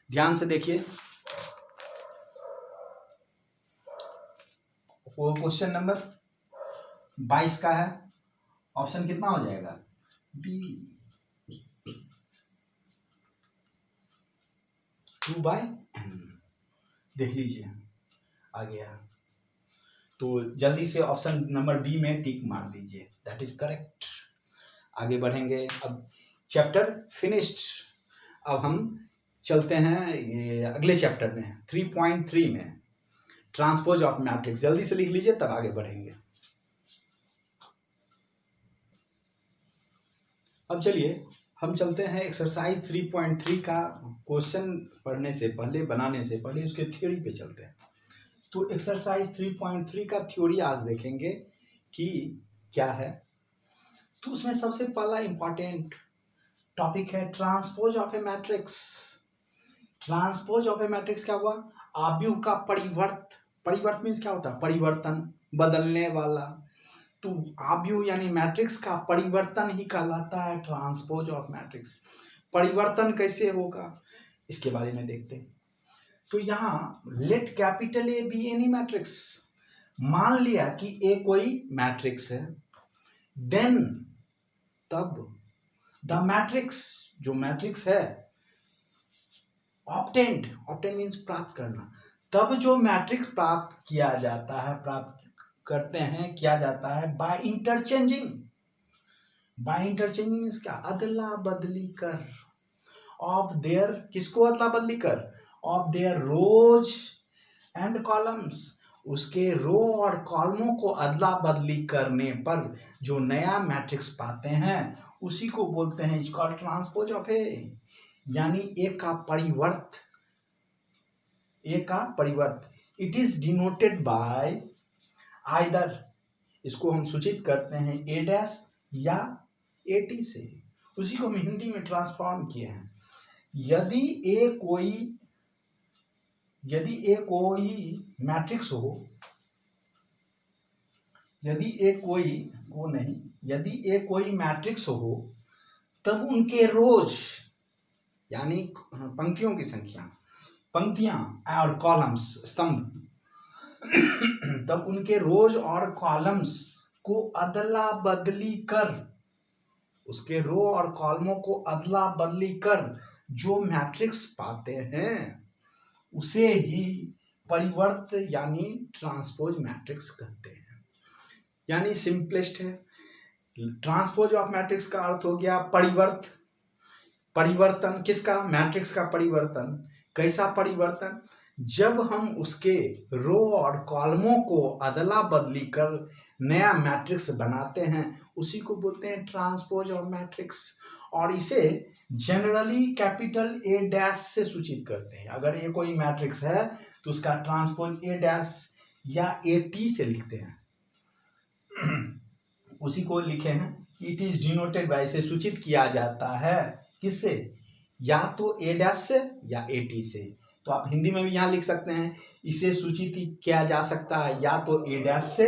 [SPEAKER 1] ध्यान से देखिए। वो क्वेश्चन नंबर 22 का है, ऑप्शन कितना हो जाएगा बी 2/n। देख लीजिए आ गया, तो जल्दी से ऑप्शन नंबर बी में टिक मार दीजिए, दैट इज करेक्ट। आगे बढ़ेंगे, अब चैप्टर फिनिश्ड। अब हम चलते हैं ये अगले चैप्टर में 3.3 में ट्रांसपोज ऑफ मैट्रिक्स। जल्दी से लिख लीजिए तब आगे बढ़ेंगे। अब चलिए हम चलते हैं एक्सरसाइज 3.3 का क्वेश्चन पढ़ने से पहले, बनाने से पहले उसके थ्योरी पे चलते हैं। तो एक्सरसाइज 3.3 का थ्योरी आज देखेंगे कि क्या है। तो उसमें सबसे पहला इंपॉर्टेंट टॉपिक है transpose of A matrix. Transpose of A matrix क्या हुआ, आव्यूह का परिवर्त। परिवर्त मीन्स क्या होता है, परिवर्तन, बदलने वाला। तो आव्यूह यानी मैट्रिक्स का परिवर्तन ही कहलाता है ट्रांसपोज ऑफ मैट्रिक्स। परिवर्तन कैसे होगा इसके बारे में देखते हैं। तो यहाँ let capital A be any matrix, मान लिया कि ए कोई मैट्रिक्स है, देन तब द मैट्रिक्स, जो मैट्रिक्स है, ऑब्टेन्ड, ऑब्टेन मीन्स प्राप्त करना, तब जो मैट्रिक्स प्राप्त किया जाता है, प्राप्त करते हैं, किया जाता है by interchanging. By interchanging means क्या, अदला बदली कर ऑफ देयर, किसको अदला बदली कर, of their rows and columns, उसके रो और कॉलमों को अदला बदली करने पर जो नया मैट्रिक्स पाते हैं उसी को बोलते हैं इज कॉल्ड ट्रांसपोज ऑफ ए, यानी एक का परिवर्त, एक का परिवर्त। It is denoted by either, इसको हम सूचित करते हैं ए डैश या ए टी से, उसी को हम हिंदी में ट्रांसफॉर्म किए हैं। यदि ए कोई मैट्रिक्स हो, यदि एक कोई वो नहीं, यदि एक कोई मैट्रिक्स हो तब उनके रोज यानी पंक्तियों की संख्या, पंक्तियां और कॉलम्स स्तंभ, तब उनके रोज और कॉलम्स को अदला बदली कर, उसके रो और कॉलमों को अदला बदली कर जो मैट्रिक्स पाते हैं उसे ही परिवर्त यानी ट्रांसपोज मैट्रिक्स कहते हैं। यानी सिंपलेस्ट है, ट्रांसपोज ऑफ मैट्रिक्स का अर्थ हो गया परिवर्त, परिवर्तन किसका, मैट्रिक्स का परिवर्तन। कैसा परिवर्तन, जब हम उसके रो और कॉलमों को अदला बदली कर नया मैट्रिक्स बनाते हैं उसी को बोलते हैं ट्रांसपोज ऑफ मैट्रिक्स। और इसे जनरली कैपिटल ए डैश से सूचित करते हैं। अगर ये कोई मैट्रिक्स है तो उसका ट्रांसपोज ए डैश या ए टी से लिखते हैं, उसी को लिखे हैं कि इट इज डिनोटेड बाय, से सूचित किया जाता है किससे, या तो ए डैश से या ए टी से। तो आप हिंदी में भी यहाँ लिख सकते हैं, इसे सूचित किया जा सकता है या तो ए डैश से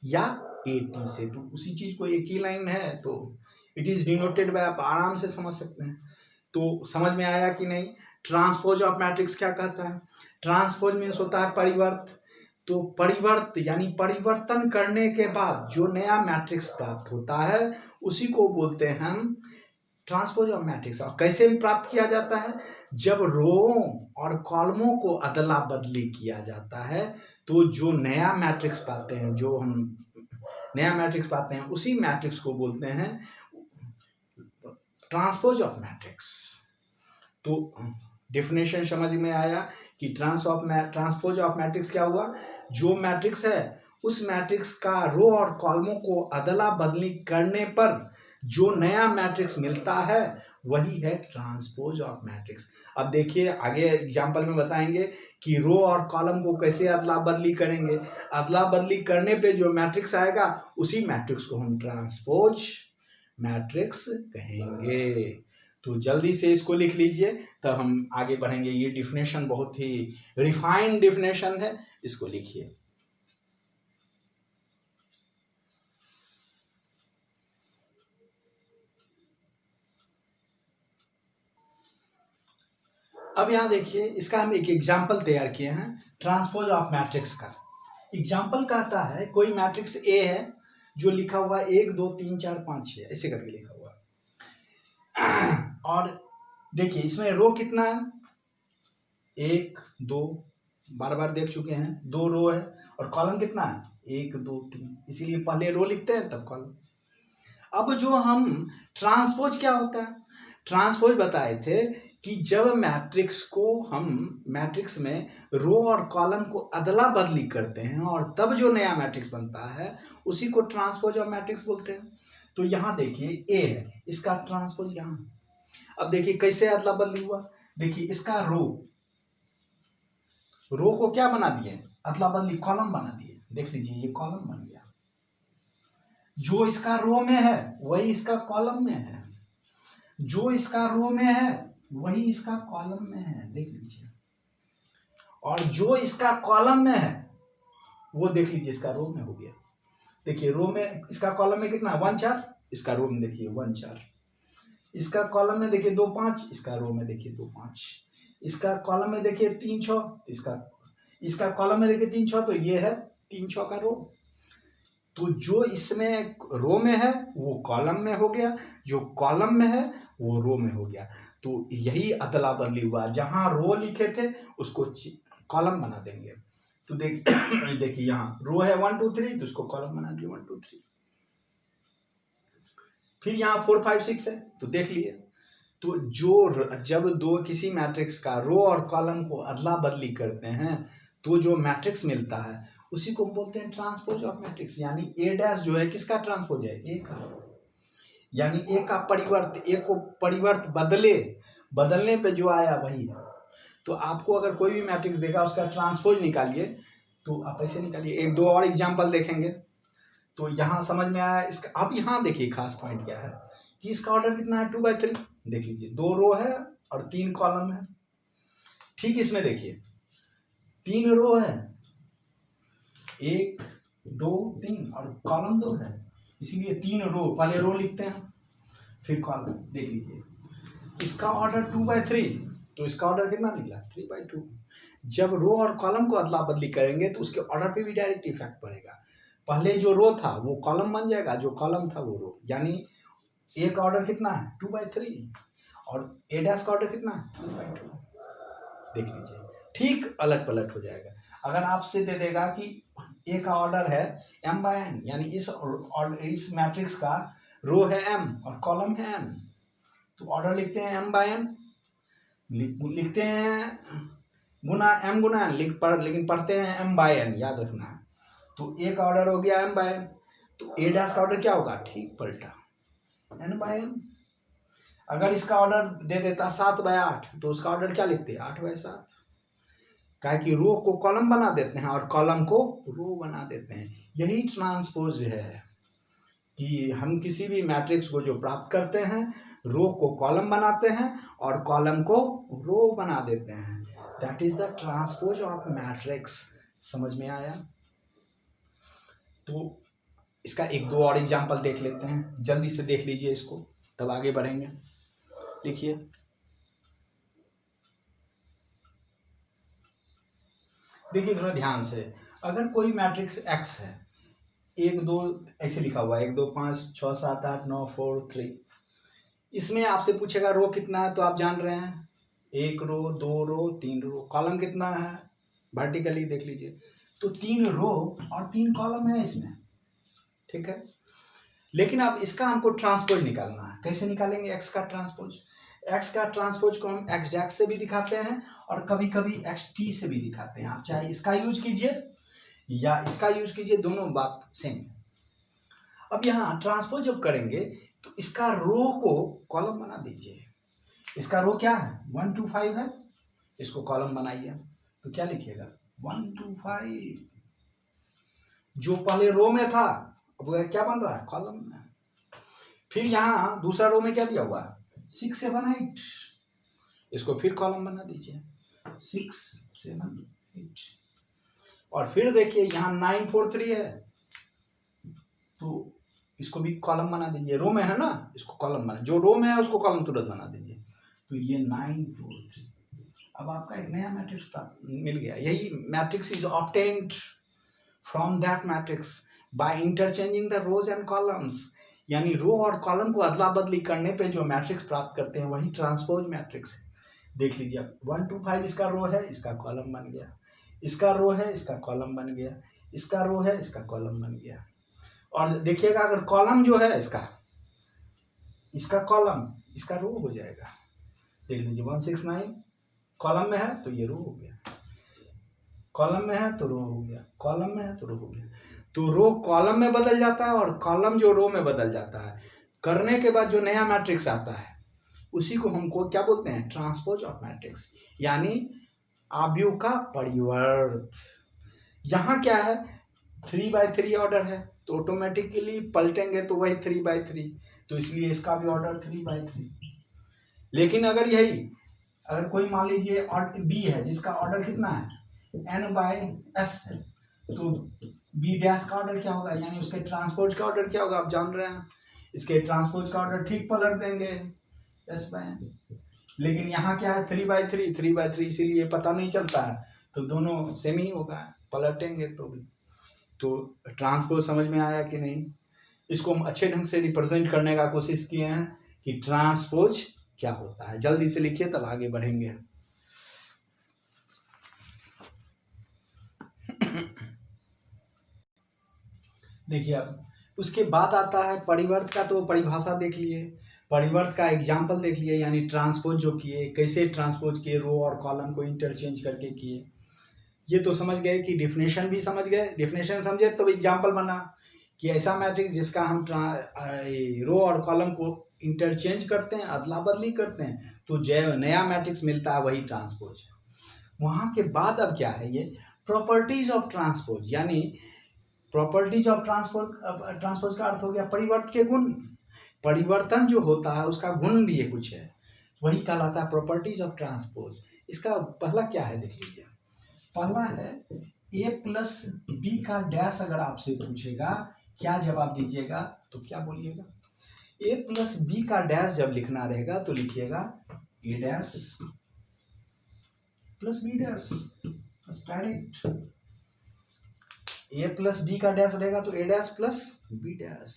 [SPEAKER 1] या ए टी से। तो उसी चीज को एक ही लाइन है तो इट इज डिनोटेड बाय आप आराम से समझ सकते हैं। तो समझ में आया कि नहीं। ट्रांसपोज ऑफ मैट्रिक्स क्या कहता है, ट्रांसपोज मीन्स होता है परिवर्त। तो परिवर्त यानी परिवर्तन करने के बाद जो नया मैट्रिक्स प्राप्त होता है उसी को बोलते हैं हम ट्रांसपोज ऑफ मैट्रिक्स। और कैसे भी प्राप्त किया जाता है, जब रो और कॉलमों को अदला बदली किया जाता है तो जो नया मैट्रिक्स पाते हैं, जो हम नया मैट्रिक्स पाते हैं उसी मैट्रिक्स को बोलते हैं ट्रांसपोज ऑफ मैट्रिक्स। तो डेफिनेशन समझ में आया कि ट्रांसपोज ऑफ मैट्रिक्स क्या हुआ, जो मैट्रिक्स है उस मैट्रिक्स का रो और कॉलमों को अदला बदली करने पर जो नया मैट्रिक्स मिलता है वही है ट्रांसपोज ऑफ मैट्रिक्स। अब देखिए आगे एग्जांपल में बताएंगे कि रो और कॉलम को कैसे अदला बदली करेंगे। अदला बदली करने पे जो मैट्रिक्स आएगा उसी मैट्रिक्स को हम ट्रांसपोज मैट्रिक्स कहेंगे। तो जल्दी से इसको लिख लीजिए तब हम आगे बढ़ेंगे। ये डिफिनेशन बहुत ही रिफाइंड डिफिनेशन है, इसको लिखिए। अब यहाँ देखिए इसका हम एक एग्जाम्पल तैयार किए हैं ट्रांसपोज ऑफ मैट्रिक्स का। एग्जाम्पल कहता है कोई मैट्रिक्स ए है जो लिखा हुआ 1 2 3 4 5 6 ऐसे करके लिखा हुआ है। और देखिए इसमें रो कितना है, 1 2, बार बार देख चुके हैं, 2 रो है। और कॉलम कितना है, 1 2 3, इसीलिए पहले रो लिखते हैं तब कॉलम। अब जो हम ट्रांसपोज क्या होता है, ट्रांसपोज बताए थे कि जब मैट्रिक्स को हम मैट्रिक्स में रो और कॉलम को अदला बदली करते हैं और तब जो नया मैट्रिक्स बनता है उसी को ट्रांसपोज ऑफ मैट्रिक्स बोलते हैं। तो यहाँ देखिए ए है, इसका ट्रांसपोज यहाँ। अब देखिए कैसे अदला बदली हुआ, देखिए इसका रो को क्या बना दिए, अदला बदली कॉलम बना दिए। देख लीजिए ये कॉलम बन गया, जो इसका रो में है वही इसका कॉलम में है, जो इसका रो में है वही इसका कॉलम में है, देख लीजिए। और जो इसका कॉलम में है वो देख लीजिए इसका रो में हो गया। देखिए रो में इसका कॉलम में कितना 1 4, इसका रो में देखिए 1 4, इसका कॉलम में देखिए 2 5, इसका रो में देखिए 2 5, इसका कॉलम में देखिए 3 6, इसका कॉलम में देखिए 3 6, तो ये है 3 6 का रो। तो जो इसमें रो में है वो कॉलम में हो गया, जो कॉलम में है वो रो में हो गया। तो यही अदला बदली हुआ, जहां रो लिखे थे उसको कॉलम बना देंगे। तो देखिए यहाँ रो है 1 2 3, तो उसको कॉलम बना दिए 1 2 3। फिर यहाँ 4 5 6 है, तो देख लिए। तो जब किसी मैट्रिक्स का रो और कॉलम को अदला बदली करते हैं तो जो मैट्रिक्स मिलता है उसी को बोलते हैं ट्रांसपोज ऑफ मैट्रिक्स। यानी ए डैश जो है किसका ट्रांसपोज है, ए का। यानी ए का परिवर्त, ए को परिवर्त बदलने पे जो आया वही है। तो आपको अगर कोई भी मैट्रिक्स देगा उसका ट्रांसपोज निकालिए, तो आप ऐसे निकालिए। एक दो और एग्जाम्पल देखेंगे तो यहाँ समझ में आया इसका। अब यहाँ देखिए खास पॉइंट क्या है कि इसका ऑर्डर कितना है 2 by 3। देख लीजिए 2 रो है और 3 कॉलम है। ठीक इसमें देखिए 3 रो है, 1 2 3 और कॉलम 2 है, इसीलिए 3 रो, पहले रो लिखते हैं फिर कॉलम। देख लीजिए इसका ऑर्डर 2/3, तो इसका ऑर्डर कितना निकला 3/2। जब रो और कॉलम को अदला बदली करेंगे तो उसके ऑर्डर पे भी डायरेक्ट इफेक्ट पड़ेगा। पहले जो रो था वो कॉलम बन जाएगा, जो कॉलम था वो रो, यानी ए का ऑर्डर कितना है 2/3 और ए डैश का ऑर्डर कितना है 3/2। देख लीजिए ठीक अलट पलट हो जाएगा। अगर आपसे दे देगा कि ए का ऑर्डर है m/n, यानी इस मैट्रिक्स का रो है m और कॉलम है n, तो ऑर्डर लिखते हैं m/n, लिखते हैं गुना m गुना n, लेकिन पढ़ते हैं m/n, याद रखना है। तो ए का ऑर्डर हो गया m/n, तो ए डैश का ऑर्डर क्या होगा, ठीक पलटा n/n। अगर इसका ऑर्डर दे देता 7/8 तो उसका ऑर्डर क्या लिखते 8/7, क्या कि रो को कॉलम बना देते हैं और कॉलम को रो बना देते हैं। यही ट्रांसपोज है कि हम किसी भी मैट्रिक्स को जो प्राप्त करते हैं रो को कॉलम बनाते हैं और कॉलम को रो बना देते हैं, that is the transpose of matrix. समझ में आया? तो इसका 1-2 और एग्जाम्पल देख लेते हैं, जल्दी से देख लीजिए इसको तब आगे बढ़ेंगे। देखिए थोड़ा ध्यान से, अगर कोई मैट्रिक्स x है 1 2 ऐसे लिखा हुआ है 1 2 5 6 7 8 9 4 3, इसमें आपसे पूछेगा रो कितना है, तो आप जान रहे हैं 1 रो 2 रो 3 रो, कॉलम कितना है वर्टिकली देख लीजिए, तो 3 रो और 3 कॉलम है इसमें, ठीक है। लेकिन अब इसका हमको ट्रांसपोज निकालना है, कैसे निकालेंगे x का ट्रांसपोज? x का ट्रांसपोज को हम x डैश से भी दिखाते हैं और कभी कभी xt से भी दिखाते हैं, आप चाहे इसका यूज कीजिए या इसका यूज कीजिए, दोनों बात सेम है। अब यहाँ ट्रांसपोज जब करेंगे तो इसका रो को कॉलम बना दीजिए, इसका रो क्या है 1 2 5 है, इसको कॉलम बनाइए, तो क्या लिखिएगा 1 2 5, जो पहले रो में था अब क्या बन रहा है कॉलम में। फिर यहाँ दूसरा रो में क्या दिया हुआ है 6 7 8, इसको फिर कॉलम बना दीजिए 6 7 8, और फिर देखिए यहाँ 9 4 3 है, तो इसको भी कॉलम बना दीजिए, रो में है ना, इसको कॉलम बना, जो रो में है उसको कॉलम तुरंत बना दीजिए, तो ये 9 4 3, अब आपका एक नया मैट्रिक्स मिल गया। यही matrix is obtained from that matrix by interchanging the rows and columns, यानी रो और कॉलम को अदला बदली करने पे जो मैट्रिक्स प्राप्त करते हैं वही ट्रांसपोज मैट्रिक्स है। देख लीजिए 1 2 5 इसका रो है, इसका कॉलम बन गया, इसका रो है, इसका कॉलम बन गया, इसका रो है, इसका कॉलम बन गया। और देखिएगा अगर कॉलम जो है इसका कॉलम इसका रो हो जाएगा, देख लीजिए 1 6 9 कॉलम में है तो ये रो हो गया, कॉलम में है तो रो हो गया, कॉलम में है तो रो हो गया। तो रो कॉलम में बदल जाता है और कॉलम जो रो में बदल जाता है, करने के बाद जो नया मैट्रिक्स आता है उसी को हमको क्या बोलते हैं ट्रांसपोज ऑफ मैट्रिक्स, यानी आव्यूह का परिवर्त। यहाँ क्या है 3/3 ऑर्डर है, तो ऑटोमेटिकली पलटेंगे तो वही 3/3, तो इसलिए इसका भी ऑर्डर 3/3। लेकिन अगर कोई मान लीजिए बी है जिसका ऑर्डर कितना है n/s है, तो बी डैश का ऑर्डर क्या होगा, यानी उसके ट्रांसपोज का ऑर्डर क्या होगा, आप जान रहे हैं, इसके ट्रांसपोज का ऑर्डर ठीक पलट देंगे s/n। लेकिन यहाँ क्या है 3/3, इसीलिए पता नहीं चलता है, तो दोनों सेम ही होगा, पलटेंगे तो भी। तो ट्रांसपोज समझ में आया कि नहीं? इसको हम अच्छे ढंग से रिप्रेजेंट करने का कोशिश किए हैं कि ट्रांसपोज क्या होता है। जल्दी से लिखिए तब आगे बढ़ेंगे। देखिए अब उसके बाद आता है परिवर्त का, तो परिभाषा देख लिए, परिवर्त का एग्जाम्पल देख लिए, यानी ट्रांसपोज जो किए, कैसे ट्रांसपोज किए, रो और कॉलम को इंटरचेंज करके किए। ये तो समझ गए कि डिफिनेशन भी समझ गए, डिफिनेशन समझे तब एग्जाम्पल बना कि ऐसा मैट्रिक्स जिसका हम रो और कॉलम को इंटरचेंज करते हैं, अदला बदली करते हैं, तो जो नया मैट्रिक्स मिलता है वही ट्रांसपोज है। वहाँ के बाद अब क्या है, ये प्रॉपर्टीज ऑफ ट्रांसपोज, यानी प्रॉपर्टीज ऑफ ट्रांसपोज का अर्थ हो गया परिवर्त के गुण, परिवर्तन जो होता है उसका गुण भी ये कुछ है, वही कहलाता है प्रॉपर्टीज ऑफ ट्रांसपोज। इसका पहला क्या है देख लीजिए, पहला है ए प्लस बी का डैश अगर आपसे पूछेगा क्या जवाब दीजिएगा, तो क्या बोलिएगा? ए प्लस बी का डैश जब लिखना रहेगा तो लिखिएगा A dash plus B dash, direct. A plus B का डैश रहेगा तो A dash plus B dash.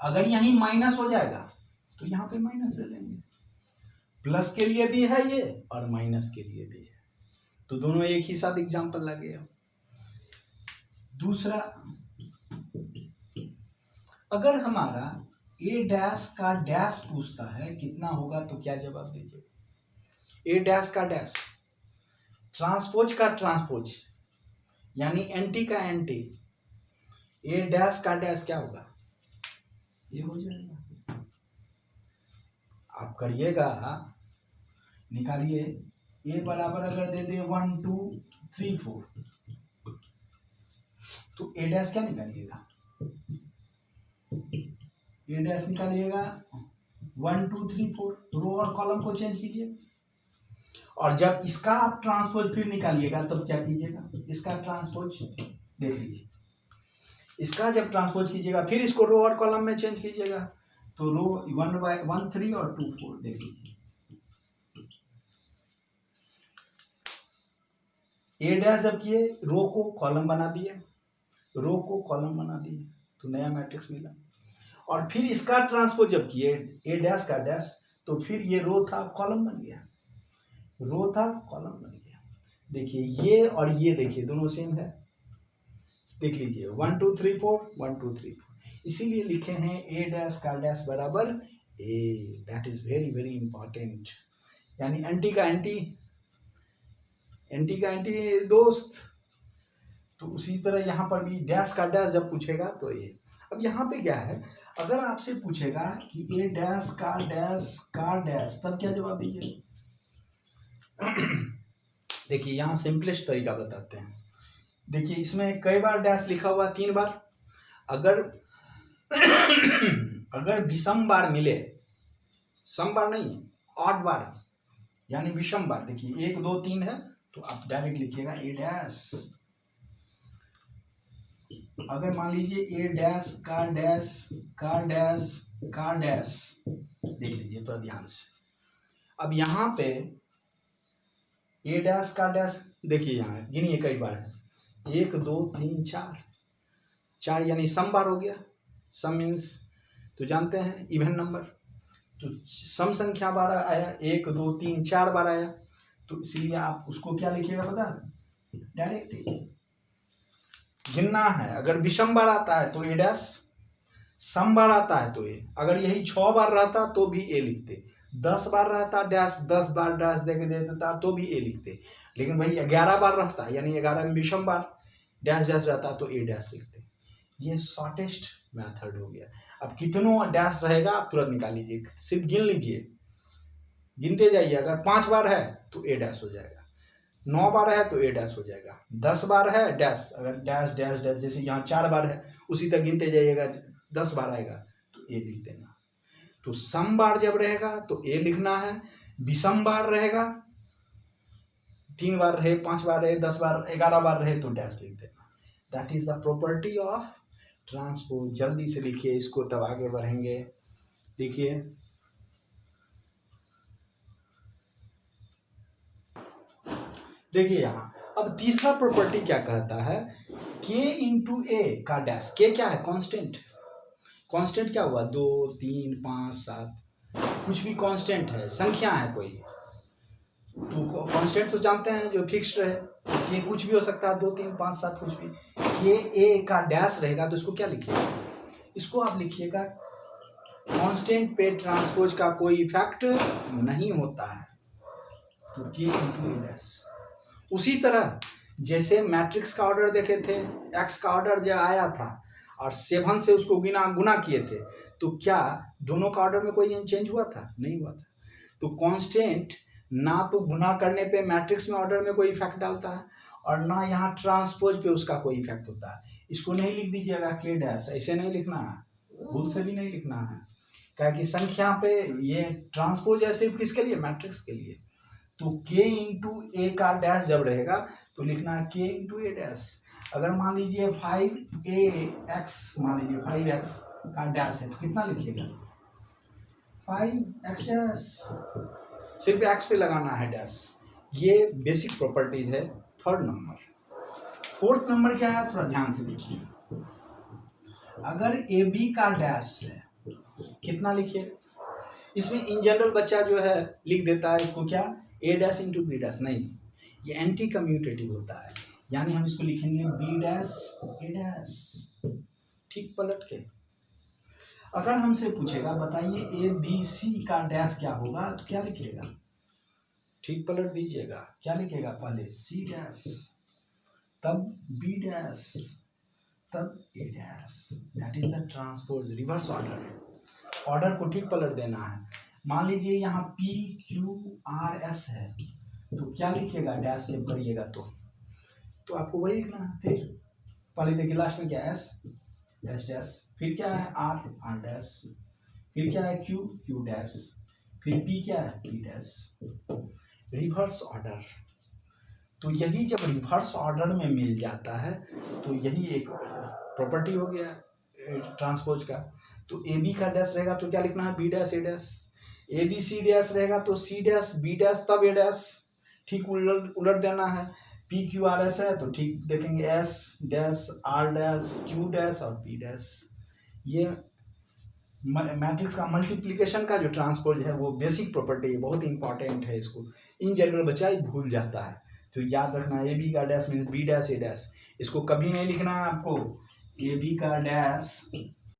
[SPEAKER 1] अगर यहीं माइनस हो जाएगा तो यहाँ पे माइनस दे देंगे। प्लस के लिए भी है ये और माइनस के लिए भी है, तो दोनों एक ही साथ एग्जाम्पल लगे। दूसरा, अगर हमारा ए डैश का डैश पूछता है कितना होगा तो क्या जवाब दीजिए? ए डैश का डैश, ट्रांसपोज का ट्रांसपोज यानी एंटी का एंटी, ए डैश का डैश क्या होगा? ये हो जाएगा। आप करिएगा, निकालिए। ए बराबर अगर दे दे 1 2 3 4 तो ए डैश क्या निकालिएगा? ए डैश निकालिएगा 1 2 3 4, रो और कॉलम को चेंज कीजिए। और जब इसका आप ट्रांसपोज फिर निकालिएगा तब क्या कीजिएगा? इसका ट्रांसपोज देख लीजिए, इसका जब ट्रांसपोज कीजिएगा फिर इसको रो और कॉलम में चेंज कीजिएगा, तो रो 1 3 और 2 4 देख लीजिए। ए डैश जब किए, रो को कॉलम बना दिए, रो को कॉलम बना दिए, तो नया मैट्रिक्स मिला। और फिर इसका ट्रांसपोज जब किए, ए डैश का डैश, तो फिर ये रो था कॉलम बन गया, रो था कॉलम बन गया। देखिए ये और ये देखिए दोनों सेम है, देख लीजिए 1 2 3 4 1 2 3 4, इसीलिए लिखे हैं ए डैश का डैश बराबर A. That is very very important, यानी एंटी का एंटी, एंटी का एंटी दोस्त। तो उसी तरह यहाँ पर भी डैश का डैश जब पूछेगा तो ये। अब यहाँ पे क्या है, अगर आपसे पूछेगा कि ए डैश का डैश, तब क्या जवाब दीजिए? देखिए यहाँ सिंपलेस्ट तरीका बताते हैं। देखिए इसमें कई बार डैश लिखा हुआ? 3 बार। अगर विषम बार मिले, सम बार नहीं, ऑड बार यानी विषम बार, देखिए 1 2 3 है तो आप डायरेक्ट लिखिएगा ए डैश। अगर मान लीजिए ए डैश का डैश, देख लीजिए थोड़ा ध्यान से। अब यहाँ पे ए डैश का डैश, देखिए यहाँ गिनिए कई बार है, 1 2 3 4 यानी सम बार हो गया। सम मीन्स तो जानते हैं इवन नंबर, तो सम संख्या बार आया, 1 2 3 4 बार आया, तो इसीलिए आप उसको क्या लिखिएगा पता? डायरेक्ट गिनना है। अगर विषम बार आता है तो ए डैश, सम बार आता है तो ए। अगर यही 6 बार रहता तो भी ए लिखते, 10 बार रहता डैश, 10 बार डैश दे देता तो भी ए लिखते, लेकिन भाई 11 बार रहता यानी 11 में विषम बार डैश डैश रहता तो ए डैश लिखते। ये शॉर्टेस्ट मेथड हो गया। अब कितनों डैश रहेगा आप तुरंत निकाल लीजिए, सिर्फ गिन लीजिए, गिनते जाइए। अगर 5 बार है तो ए डैश हो जाएगा, 9 बार है तो ए डैश हो जाएगा, 10 बार है डैश, अगर डैश डैश डैश जैसे यहाँ 4 बार है उसी तक गिनते जाइएगा, 10 बार आएगा तो ए लिख देना। तो सम बार जब रहेगा तो ए लिखना है, विषम बार रहेगा 3 बार रहे, 5 बार रहे, 10 बार 11 बार रहे तो डैश लिख देना। That is the property of transpose. जल्दी से लिखिए इसको तब आगे बढ़ेंगे। देखिए देखिए यहाँ अब तीसरा प्रॉपर्टी क्या कहता है, k इंटू ए का डैश। k क्या है? कांस्टेंट। कांस्टेंट क्या हुआ? 2 3 5 7, कुछ भी कांस्टेंट है, संख्या है कोई, तो कांस्टेंट तो जानते हैं जो फिक्स्ड रहे, k कुछ भी हो सकता है, 2 3 5 7 कुछ भी। k ए का डैश रहेगा तो इसको क्या लिखिएगा? इसको आप लिखिएगा कांस्टेंट पे ट्रांसपोज का कोई इफेक्ट नहीं होता है, तो k इंटू ए डैश। उसी तरह जैसे मैट्रिक्स का ऑर्डर देखे थे, एक्स का ऑर्डर जब आया था और 7 से उसको गुना किए थे, तो क्या दोनों का ऑर्डर में कोई चेंज हुआ था? नहीं हुआ था। तो कांस्टेंट ना तो गुना करने पे मैट्रिक्स में ऑर्डर में कोई इफेक्ट डालता है और ना यहाँ ट्रांसपोज पे उसका कोई इफेक्ट होता है। इसको नहीं लिख दीजिएगा के डैश, ऐसे नहीं लिखना है, भूल से भी नहीं लिखना है, क्या कि संख्या पे ये ट्रांसपोज है सिर्फ किसके लिए? मैट्रिक्स के लिए। तो के इंटू ए का डैश जब रहेगा तो लिखना है के इंटू ए डैश। अगर मान लीजिए 5ax, मान लीजिए 5x का डैश है तो कितना लिखिएगा 5x डैश, सिर्फ x पे लगाना है डैश। ये बेसिक प्रॉपर्टीज है थर्ड नंबर। फोर्थ नंबर क्या है, थोड़ा ध्यान से देखिए। अगर ए बी का डैश है कितना लिखिएगा, इसमें इन जनरल बच्चा जो है लिख देता है इसको क्या ए डैश इंटू बी डैश, नहीं, ये एंटी कम्यूटेटिव होता है, यानी हम इसको लिखेंगे बी डैश ए डैश, ठीक पलट के। अगर हमसे पूछेगा बताइए ए बी सी का डैश क्या होगा तो क्या लिखिएगा, ठीक पलट दीजिएगा, क्या लिखेगा पहले सी डैश, तब बी डैश, तब A dash, that is the transpose reverse order. Order को ठीक पलट देना है। मान लीजिए यहाँ पी क्यू आर एस है तो क्या लिखिएगा डैश जब करिएगा तो आपको वही लिखना है। फिर पहले देखिए लास्ट में क्या एस डैश डैश, फिर क्या है आर डैश, फिर क्या है क्यू डैश, फिर पी क्या है पी डैश, रिवर्स ऑर्डर। तो यही जब रिवर्स ऑर्डर में मिल जाता है तो यही एक प्रॉपर्टी हो गया ट्रांसपोज का। तो ए बी का डैश रहेगा तो क्या लिखना है B dash A dash, A B C dash रहेगा तो सी डैश बी डैश तब ए डैश, ठीक उलट देना है। पी क्यू आर एस है तो ठीक देखेंगे S dash R dash Q dash और पी डैश। ये मैट्रिक्स का मल्टीप्लिकेशन का जो ट्रांसपोज है वो बेसिक प्रॉपर्टी है, बहुत इंपॉर्टेंट है, इसको इन जनरल बच्चा ही भूल जाता है। तो याद रखना ए बी का dash means B dash A dash, इसको कभी नहीं लिखना है आपको ए बी का डैश